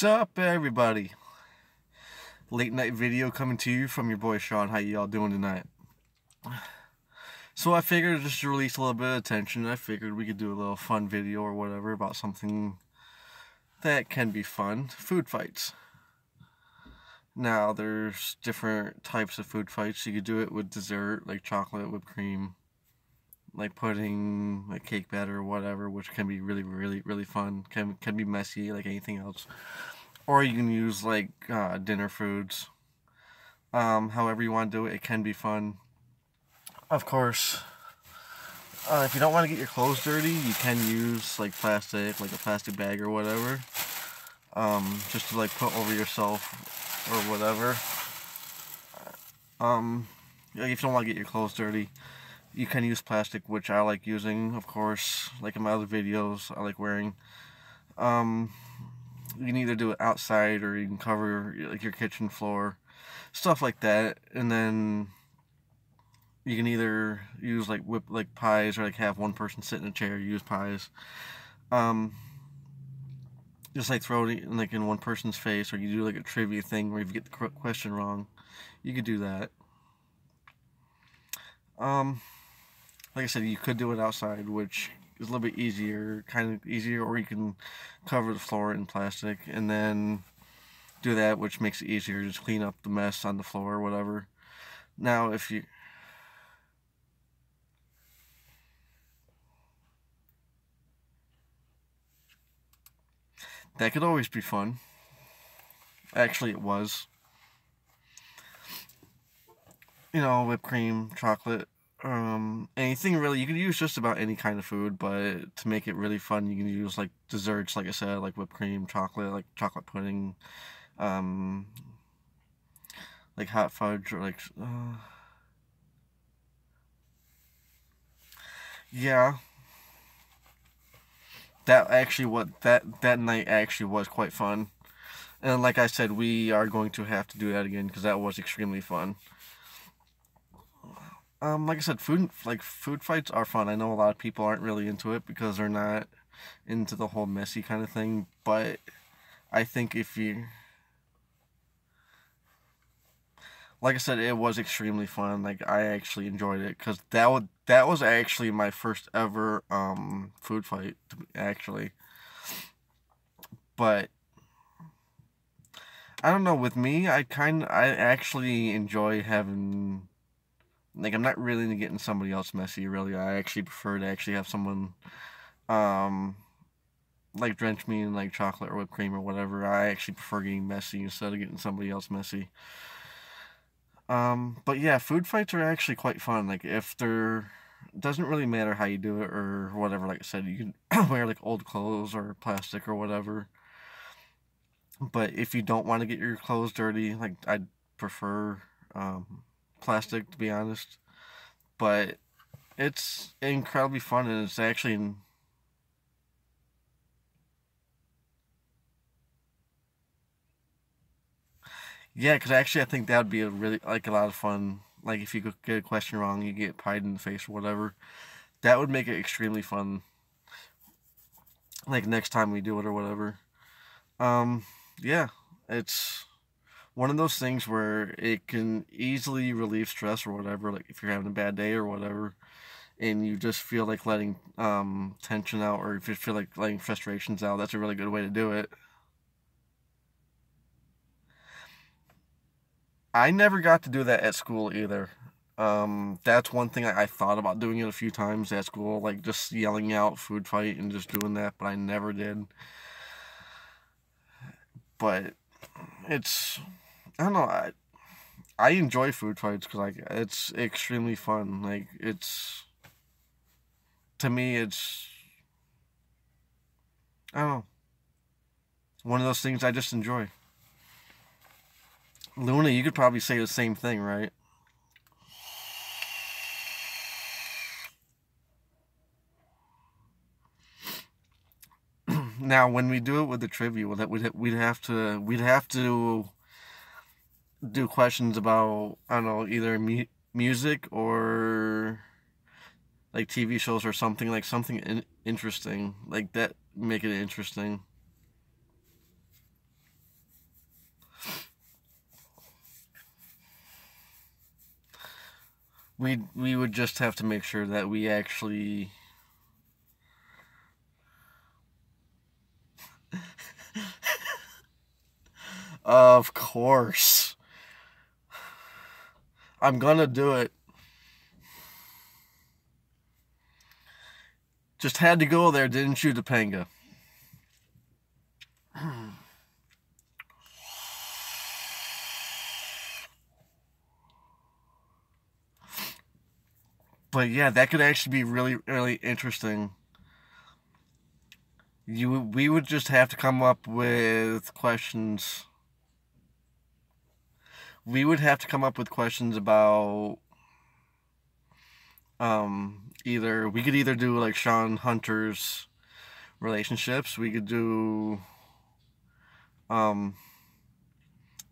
What's up, everybody? Late night video coming to you from your boy Sean. How y'all doing tonight? So I figured just to release a little bit of attention, I figured we could do a little fun video or whatever about something that can be fun. Food fights. Now, there's different types of food fights. You could do it with dessert, like chocolate, whipped cream, like pudding, like cake batter or whatever, which can be really fun. Can be messy, like anything else. Or you can use like dinner foods. However you want to do it, it can be fun. Of course, if you don't want to get your clothes dirty, you can use like plastic, like a plastic bag or whatever, just to like put over yourself or whatever. If you don't want to get your clothes dirty, you can use plastic, which I like using, of course. Like in my other videos, I like wearing. You can either do it outside or you can cover like your kitchen floor, stuff like that. And then you can either use like whip like pies or like have one person sit in a chair, use pies. Just like throw it in, like in one person's face, or you do like a trivia thing where if you get the question wrong, you could do that. Like I said, you could do it outside, which is a little bit easier, kind of easier, or you can cover the floor in plastic and then do that, which makes it easier. Just clean up the mess on the floor or whatever. Now, if you that could always be fun. Actually, it was. You know, whipped cream, chocolate, anything really. You can use just about any kind of food, but to make it really fun, you can use like desserts, like I said, like whipped cream, chocolate, like chocolate pudding, um, like hot fudge, or like, yeah. That night actually was quite fun, and like I said, we are going to have to do that again because that was extremely fun. Like I said, food fights are fun. I know a lot of people aren't really into it because they're not into the whole messy kind of thing, but I think if you, like I said, it was extremely fun. Like I actually enjoyed it because that was actually my first ever food fight actually. But I don't know, with me, I actually enjoy having, like, I'm not really into getting somebody else messy, really. I actually prefer to actually have someone, um, like, drench me in, like, chocolate or whipped cream or whatever. I actually prefer getting messy instead of getting somebody else messy. But yeah, food fights are actually quite fun. Like, if they're, it doesn't really matter how you do it or whatever, like I said, you can wear, like, old clothes or plastic or whatever. But if you don't want to get your clothes dirty, like, I'd prefer, plastic, to be honest. But it's incredibly fun, and it's actually, yeah, because actually I think that would be a really, like, a lot of fun. Like, if you could get a question wrong, you get pied in the face or whatever. That would make it extremely fun. Like, next time we do it or whatever. Um, yeah, it's one of those things where it can easily relieve stress or whatever. Like, if you're having a bad day or whatever, and you just feel like letting tension out, or if you feel like letting frustrations out, that's a really good way to do it. I never got to do that at school either. That's one thing I thought about doing it a few times at school, like just yelling out food fight and just doing that, but I never did. But it's, I don't know, I enjoy food fights because like it's extremely fun. Like it's, to me, it's, I don't know, one of those things I just enjoy. Luna, you could probably say the same thing, right? Now, when we do it with the trivia, we'd have to do questions about, I don't know, either music or like TV shows or something, like something interesting like that, make it interesting. we would just have to make sure that we actually of course. I'm gonna do it. Just had to go there, didn't you, Topanga? But yeah, that could actually be really, really interesting. We would just have to come up with questions. We would have to come up with questions about either we could either do like Sean Hunter's relationships. We could do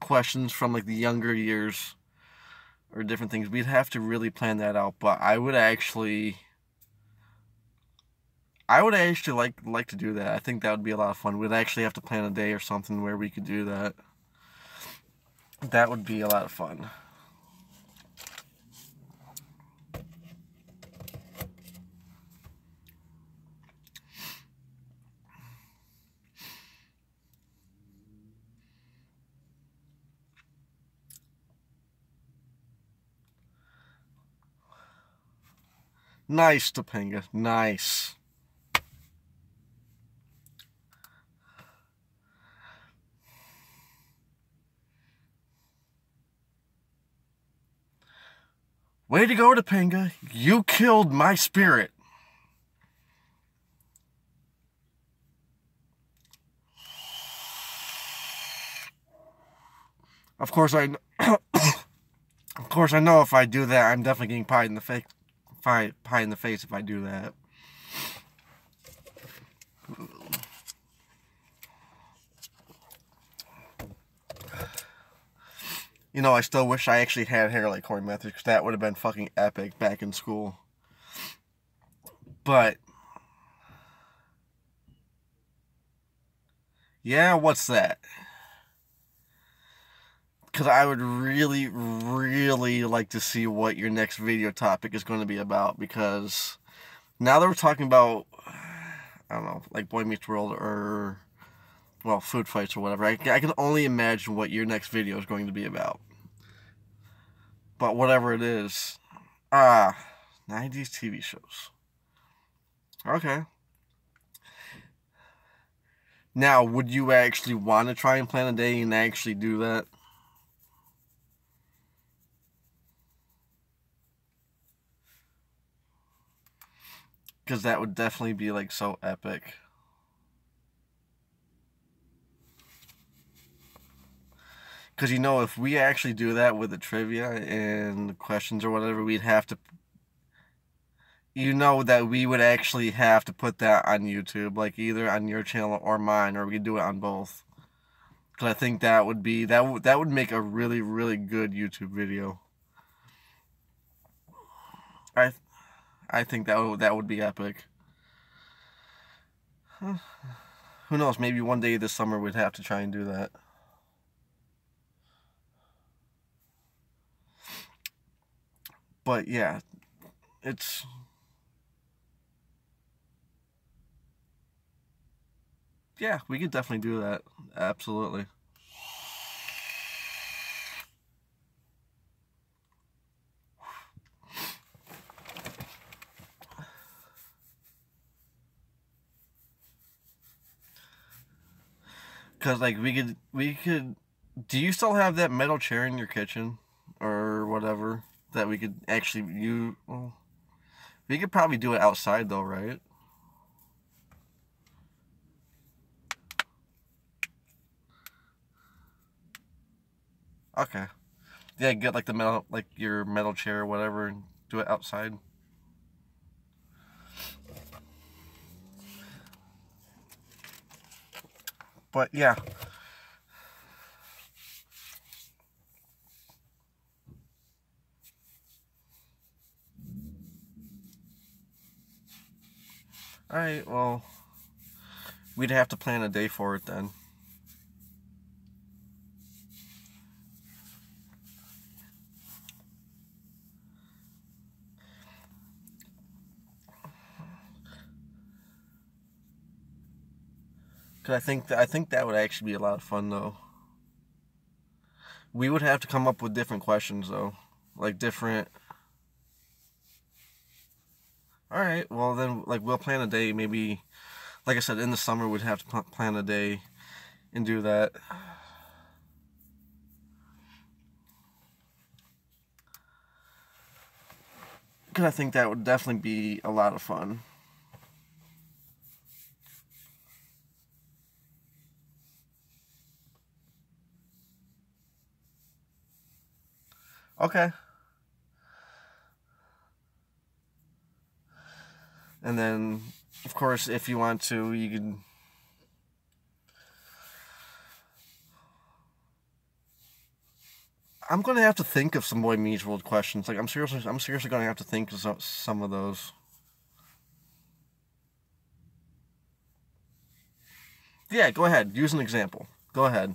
questions from like the younger years or different things. We'd have to really plan that out. But I would actually like to do that. I think that would be a lot of fun. We'd actually have to plan a day or something where we could do that. That would be a lot of fun. Nice, Topanga. Nice. Way to go, Topanga. You killed my spirit. Of course I know if I do that, I'm definitely getting pie in the face. Pie in the face if I do that. You know, I still wish I actually had hair like Corey Matthews, because that would have been fucking epic back in school. But yeah, what's that? Because I would really, really like to see what your next video topic is going to be about. Because now that we're talking about, I don't know, like Boy Meets World or, well, food fights or whatever, I can only imagine what your next video is going to be about. But whatever it is, 90s TV shows. Okay. Now, would you actually want to try and plan a day and actually do that? Because that would definitely be, like, so epic. Because, you know, if we actually do that with the trivia and the questions or whatever, we'd have to... You know that we would actually have to put that on YouTube, like, either on your channel or mine, or we could do it on both. Because I think that would be... That would make a really, really good YouTube video. I think that would be epic. Who knows? Maybe one day this summer we'd have to try and do that. But yeah, it's... Yeah, we could definitely do that. Absolutely. Because, like, we could... Do you still have that metal chair in your kitchen? Or whatever? That we could actually... Well, we could probably do it outside, though, right? Okay. Yeah, get, like, the metal... Like, your metal chair or whatever and do it outside. But, yeah. Alright, well, we'd have to plan a day for it then. Cause I think that would actually be a lot of fun though. We would have to come up with different questions though, like different. All right, well then, like we'll plan a day. Maybe, like I said, in the summer we'd have to plan a day and do that. Cause I think that would definitely be a lot of fun. Okay. And then, of course, if you want to, you can. I'm gonna have to think of some Boy Meets World questions. Like I'm seriously gonna have to think of some of those. Yeah, go ahead. Use an example. Go ahead.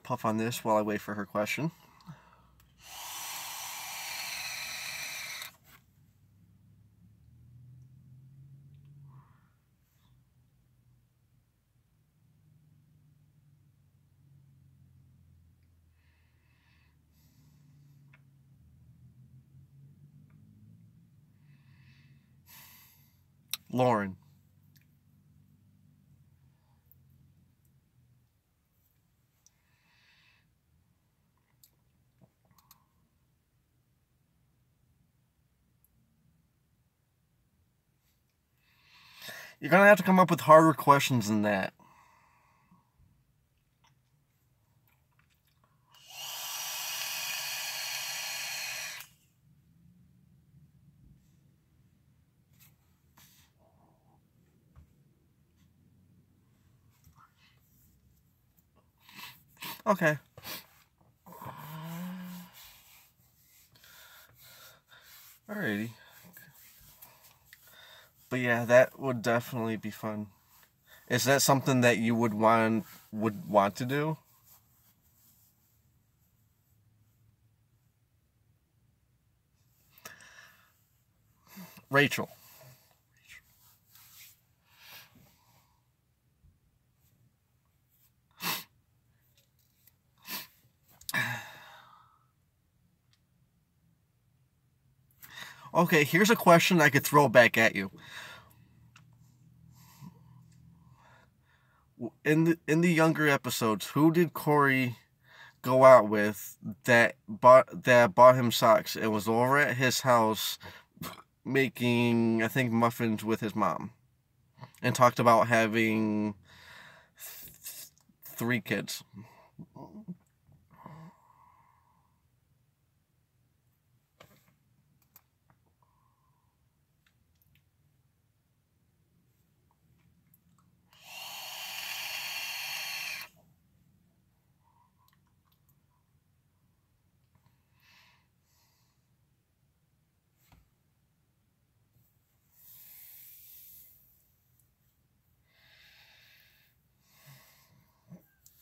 Puff on this while I wait for her question. Lauren. You're gonna have to come up with harder questions than that. Okay. Alrighty. But yeah, that would definitely be fun. Is that something that you would want to do? Rachel. Okay, here's a question I could throw back at you. In the younger episodes, who did Corey go out with that bought him socks and was over at his house making, I think, muffins with his mom and talked about having 3 kids?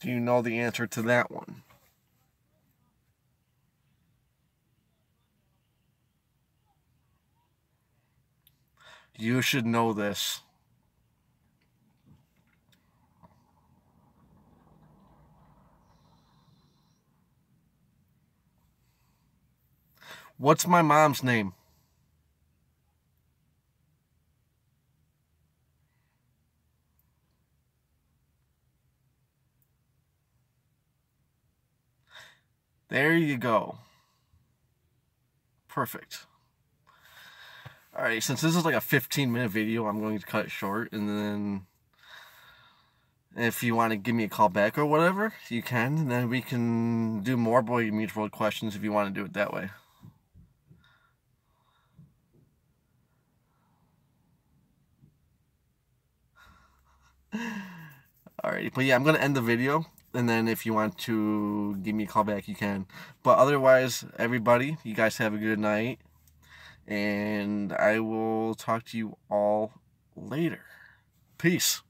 Do you know the answer to that one? You should know this. What's my mom's name? There you go. Perfect. Alright, since this is like a 15-minute video, I'm going to cut it short, and then if you want to give me a call back or whatever, you can, and then we can do more Boy Meets World questions if you want to do it that way. Alright, but yeah, I'm going to end the video. And then if you want to give me a call back, you can. But otherwise, everybody, you guys have a good night. And I will talk to you all later. Peace.